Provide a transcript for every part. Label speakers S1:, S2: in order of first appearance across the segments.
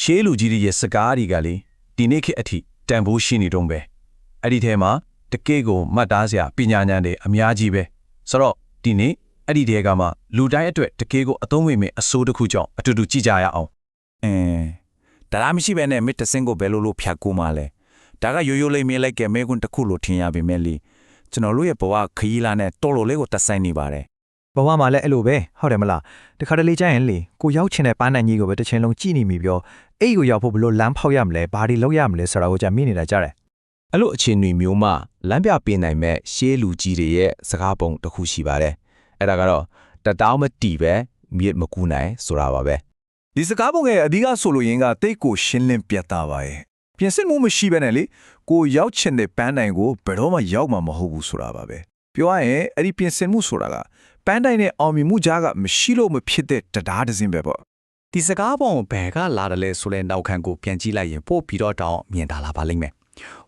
S1: ရှေးလူကြီးတွေရဲ့စကားတွေကလေဒီနေ့ခေတ်အထိတန်ဖိုးရှိနေတုံးပဲအဲ့ဒီထဲမှာတကယ့်ကိုမှတ်သားစရာပညာဉာဏ်တွေအများကြီးပဲဆိုတော့ဒီနေ့အဲ့ဒီတဲကမှလူတိုင်းအတွက်တကယ့်ကိုအသုံးဝင်မဲ့အစိုးတစ်ခုကြောင့်အတူတူကြည့်ကြရအောင်
S2: ဒါမရှိဘဲနဲ့မစ်တဆင်းကိုဘယ်လိုဖြတ်ကူမှလဲဒါကရိုးရိုးလေးမြင်လိုက်ကဲမဲကွန်းတစ်ခုလို့ထင်ရပေမဲ့လေကျွန်တော်တို့ရဲ့ဘဝခရီးလာနဲ့တော်တော်လေးကိုတဆိုင်နေပါတယ်
S3: ဘဝမှာလည်းအဲ့လိုပဲဟုတ်တယ်မလားတခါတလေကြာရင်လေကိုရောက်ချင်တဲ့ပန်းနိုင်ကြီးကိုပဲတစ်ချိန်လုံးကြည့်နေမိပြောအဲ့ကိုရောက်ဖို့ဘလို့လမ်းဖောက်ရမလဲဘာတွေလုပ်ရမလဲဆိုတာကိုကြာမိနေတာကြားတယ်
S4: အဲ့လိုအခြေအနေမျိုးမှာလမ်းပြပေးနိုင်မဲ့ရှေးလူကြီးတွေရဲ့စကားပုံတစ်ခုရှိပါတယ်အဲ့ဒါကတော့တတောင်းမတီပဲမြစ်မကူနိုင်ဆိုတာပါပဲ
S5: ဒီစကားပုံရဲ့အဓိကဆိုလိုရင်းကတိတ်ကိုရှင်းလင်းပြတ်သားပါရဲ့ပြင်ဆင်မှုမရှိဘဲနဲ့လေကိုရောက်ချင်တဲ့ပန်းတိုင်ကိုဘယ်တော့မှရောက်မှာမဟုတ်ဘူးဆိုတာပါပဲပြောရရင်အဲ့ဒီပြင်ဆင်မှုဆိုတာကပန်းတိုင်နဲ့အောင်မြင်မှုကြားကမရှိလို့မဖြစ်တဲ့တရားတစ်စင်းပဲပေါ့
S2: ဒီစကားပုံဘယ်ကလာတယ်လဲဆိုလဲနောက်ခံကိုပြန်ကြည့်လိုက်ရင်ပို့ပြီးတော့တောင်းမြင်တာလာပါလိမ့်မယ်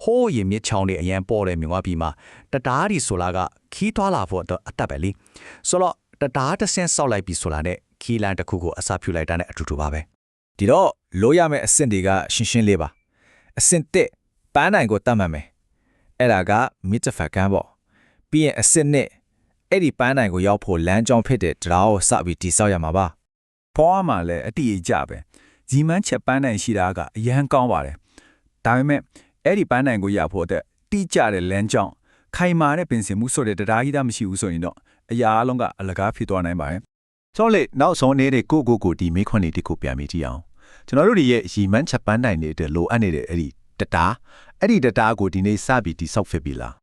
S2: ဟိုးရင်မြစ်ချောင်းတွေအရန်ပေါ်တယ်မြင်သွားပြီးမှတရားဒီဆိုလာကခီးသွားလာဖို့အတက်ပဲလေဆိုတော့တရားတစ်ဆင်းဆောက်လိုက်ပြီးဆိုလာနဲ့ခီးလန်တစ်ခုကိုအစားပြုလိုက်တာနဲ့အတူတူပါပဲ
S4: ဒီတော့လိုရမယ့်အဆင့်တွေကရှင်းရှင်းလေးပါအဆင့်1ပန်းနိုင်ကိုတတ်မှတ်မယ်အဲ့ဒါကမြစ်တစ်ဖက်ကန်းပေါ့ပြီးရင်အဆင့်2အဲ့ဒီပန်းနိုင်ကိုရောက်ဖို့လမ်းကြောင်းဖြစ်တဲ့တရားကိုစပြီးတိဆောက်ရမှာပါ
S5: ဖောမှာလည်းအတိအကျပဲဇီမန်းချက်ပန်းနိုင်ရှိတာကအရန်ကောင်းပါတယ်ဒါပေမဲ့အဲ့ဒီပန်းနိုင်ကိုရဖို့တဲ့တိကျတဲ့လမ်းကြောင်းခိုင်မာတဲ့ပင်စင်မှုဆိုတဲ့တရားကြီးတာမရှိဘူးဆိုရင်တော့အရာအလုံးကအလကားဖြစ်သွားနိုင်ပါတယ်
S6: ဆိုတော့လေနောက်ဆုံးနေတဲ့ကိုဒီမိခွန်းလေးတစ်ခုပြန်ပြီးကြည့်အောင်ကျွန်တော်တို့တွေရဲ့ရီမန်းချက်ပန်းနိုင်နေတဲ့လိုအပ်နေတဲ့အဲ့ဒီတရားကိုဒီနေ့စပြီးတိဆောက်ဖြစ်ပြီလား